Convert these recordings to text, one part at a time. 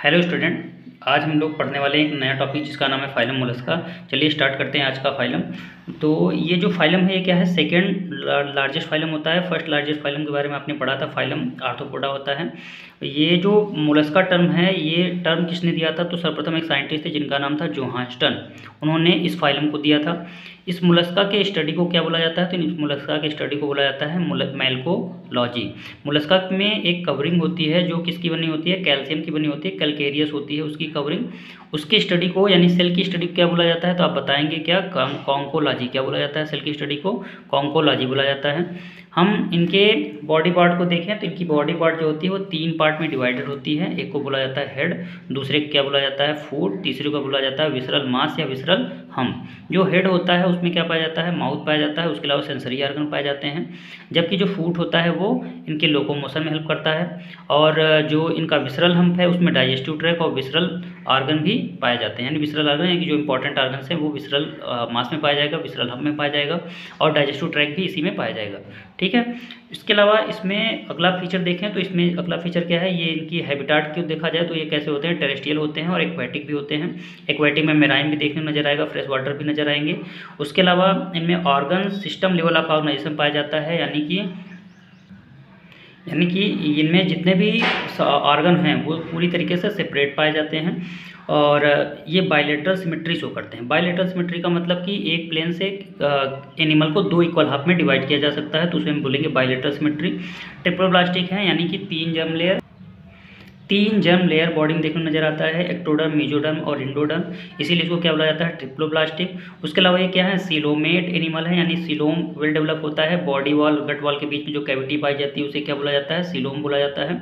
Hello student, आज हम लोग पढ़ने वाले हैं एक नया टॉपिक जिसका नाम है फाइलम मोलस्का। चलिए स्टार्ट करते हैं आज का फाइलम। तो ये जो फाइलम है ये क्या है, सेकंड लार्जेस्ट फाइलम होता है। फर्स्ट लार्जेस्ट फाइलम के बारे में आपने पढ़ा था, फाइलम आर्थ्रोपोडा होता है। ये जो मोलस्का टर्म है, ये टर्म किसने दिया था? तो सर्वप्रथम एक साइंटिस्ट थे जिनका नाम था जोहान्सन। उन्होंने इस फाइलम को दिया था। इस मोलस्का के स्टडी को क्या बोला जाता है? तो इस मोलस्का के स्टडी को बोला जाता है मैल्कोलॉजी। मोलस्का में एक कवरिंग होती है जो किसकी बनी होती है? कैल्शियम की बनी होती है, कैल्केरियस होती है उसकी कवरिंग। उसकी स्टडी को यानी सेल की स्टडी क्या बोला जाता है? तो आप बताएंगे क्या? कॉन्कोलॉजी। क्या बोला जाता है? सेल की स्टडी को कॉन्कोलॉजी बोला जाता है। हम इनके बॉडी पार्ट को देखें तो इनकी बॉडी पार्ट जो होती है वो 3 पार्ट में डिवाइडेड होती है। एक को बोला जाता है हेड, दूसरे को क्या बोला जाता है? फुट, तीसरे को बोला जाता है विसरल मास या विसरल हम। जो हेड होता है उसमें क्या पाया जाता है? माउथ पाया जाता है। उसके अलावा सेंसरी ऑर्गन पाए जाते हैं। जबकि जो फूट होता है वो इनके लोकोमोशन में हेल्प करता है। और जो इनका विसरल हम्प है उसमें डाइजेस्टिव ट्रैक और विसरल ऑर्गन भी पाए जाते हैं। यानी विसरल ऑर्गन यानी जो इंपॉर्टेंट ऑर्गन है वो विसरल मास में पाया जाएगा, विसरल हम्प में पाया जाएगा और डाइजेस्टिव ट्रैक भी इसी में पाया जाएगा। ठीक है। इसके अलावा इसमें अगला फीचर देखें तो इसमें अगला फीचर क्या है? ये इनकी हैबिटाट क्यों देखा जाए तो ये कैसे होते हैं? टेरेस्ट्रियल होते हैं और एक्वेटिक भी होते हैं। एक्वेटिक में मेराइन भी देखने को नजर आएगा, फ्रेश वाटर भी नजर आएंगे। उसके अलावा इनमें organ system level of organisation पाया जाता है, यानी कि इनमें जितने भी ऑर्गन हैं वो पूरी तरीके से सेपरेट पाए जाते हैं। और ये बायलेटरल सिमेट्री शो करते हैं। बायलेटरल सिमेट्री का मतलब कि एक प्लेन से एनिमल को 2 इक्वल हाफ में डिवाइड किया जा सकता है, तो उसे हम बोलेंगे बायलेटरल सिमेट्री। ट्रिप्लोब्लास्टिक है, यानी कि 3 जर्म लेयर बॉडी में देखने को नजर आता है, एक्टोडर्म, मेसोडर्म और इंडोडर्म। इसीलिए इसको क्या बोला जाता है? ट्रिप्लोब्लास्टिक। उसके अलावा ये क्या है? सीलोमेट एनिमल है, यानी सीलोम वेल डेवलप होता है। बॉडी वॉल गट वॉल के बीच में जो कैविटी पाई जाती है उसे क्या बोला जाता है? सीलोम बोला जाता है।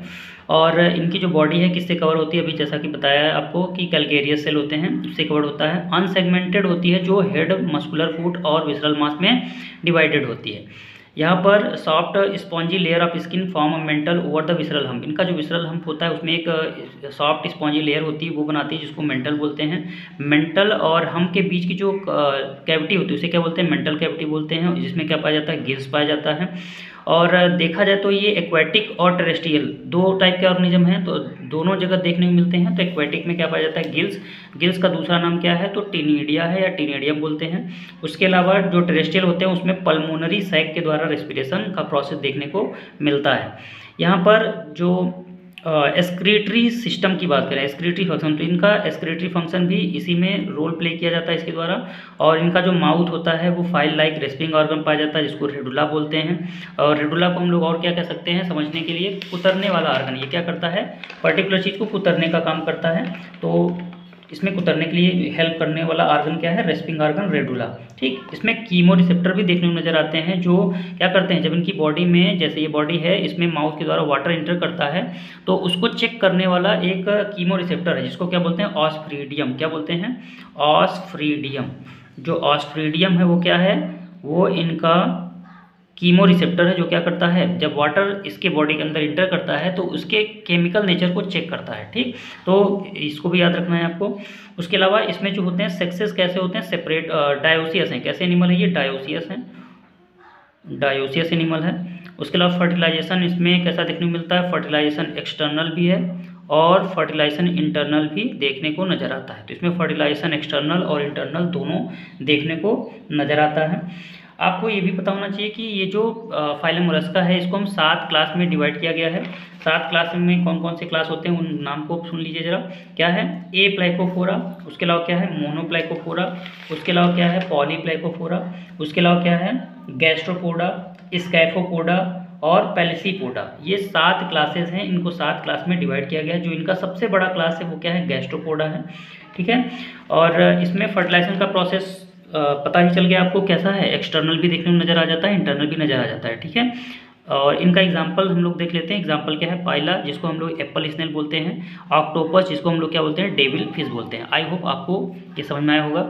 और इनकी जो बॉडी है किससे कवर होती है? अभी जैसा कि बताया है आपको कि कैल्केरियस सेल होते हैं, उससे कवर होता है। अनसेगमेंटेड होती है जो हेड, मस्कुलर फुट और विसरल मास में डिवाइडेड होती है। यहाँ पर soft spongy layer of skin form mental over the visceral hump. इनका जो विसरल हम्प होता है उसमें एक सॉफ्ट स्पॉन्जी लेयर होती है, वो बनाती है जिसको मेंटल बोलते हैं। मेंटल और हम्प के बीच की जो कैविटी होती है उसे क्या बोलते हैं? मेंटल कैविटी बोलते हैं, जिसमें क्या पाया जाता है? गिल्स पाया जाता है। और देखा जाए तो ये एक्वेटिक और टेरेस्ट्रियल 2 टाइप के ऑर्गेनिज्म हैं, तो दोनों जगह देखने को मिलते हैं। तो एक्वेटिक में क्या पाया जाता है? गिल्स। गिल्स का दूसरा नाम क्या है? तो टिनिडिया है या टिनिडियम बोलते हैं। उसके अलावा जो टेरेस्ट्रियल होते हैं उसमें पल्मोनरी सैक के द्वारा रेस्पिरेशन का प्रोसेस देखने को मिलता है। यहाँ पर जो एक्सक्रीटरी सिस्टम की बात करें, एक्सक्रीटरी फंक्शन, तो इनका एक्सक्रीटरी फंक्शन भी इसी में रोल प्ले किया जाता है इसके द्वारा। और इनका जो माउथ होता है वो फाइल लाइक रेस्पिंग ऑर्गन पाया जाता है जिसको रेडुला बोलते हैं। और रेडुला को हम लोग और क्या कह सकते हैं समझने के लिए? कुतरने वाला ऑर्गन। ये क्या करता है? पर्टिकुलर चीज़ को कुतरने का काम करता है। तो इसमें कुतरने के लिए हेल्प करने वाला ऑर्गन क्या है? Respiring organ, radula. ठीक। इसमें कीमो रिसेप्टर भी देखने को नजर आते हैं जो क्या करते हैं? जब इनकी बॉडी में, जैसे ये बॉडी है, इसमें माउथ के द्वारा वाटर इंटर करता है तो उसको चेक करने वाला एक कीमो रिसेप्टर है जिसको क्या बोलते हैं? ऑस्फ्रीडियम। क्या बोलते हैं? ऑस्फ्रीडियम। जो ऑस्फ्रीडियम है वो क्या है? वो इनका कीमो रिसेप्टर है जो क्या करता है? जब वाटर इसके बॉडी के अंदर इंटर करता है तो उसके केमिकल नेचर को चेक करता है। ठीक। तो इसको भी याद रखना है आपको। उसके अलावा इसमें जो होते हैं सेक्सेस कैसे होते हैं? सेपरेट डायोसियस हैं। कैसे एनिमल है ये? डायोसियस हैं, डायोसियस एनिमल है। उसके अलावा फर्टिलाइजेशन इसमें कैसा देखने को मिलता है? फर्टिलाइजेशन एक्सटर्नल भी है और फर्टिलाइजेशन इंटरनल भी देखने को नजर आता है। तो इसमें फर्टिलाइजेशन एक्सटर्नल और इंटरनल दोनों देखने को नजर आता है। आपको ये भी पता होना चाहिए कि ये जो फाइलम मोलस्का है इसको हम 7 क्लास में डिवाइड किया गया है। 7 क्लास में कौन कौन से क्लास होते हैं उन नाम को सुन लीजिए जरा। क्या है? ए प्लाइकोफोरा। उसके अलावा क्या है? मोनोप्लाइकोफोरा। उसके अलावा क्या है? पॉलीप्लाइकोफोरा। उसके अलावा क्या है? गैस्ट्रोपोडा, स्कैफोपोडा और पैलिसीपोडा। ये 7 क्लासेस हैं। इनको 7 क्लास में डिवाइड किया गया है। जो इनका सबसे बड़ा क्लास है वो क्या है? गैस्ट्रोपोडा है। ठीक है। और इसमें फर्टिलाइजेशन का प्रोसेस पता ही चल गया आपको कैसा है? एक्सटर्नल भी देखने में नजर आ जाता है, इंटरनल भी नजर आ जाता है। ठीक है। और इनका एग्जाम्पल हम लोग देख लेते हैं। एग्जाम्पल क्या है? पाइला, जिसको हम लोग एप्पल स्नेल बोलते हैं। ऑक्टोपस, जिसको हम लोग क्या बोलते हैं? डेविल फिश बोलते हैं। आई होप आपको ये समझ में आया होगा।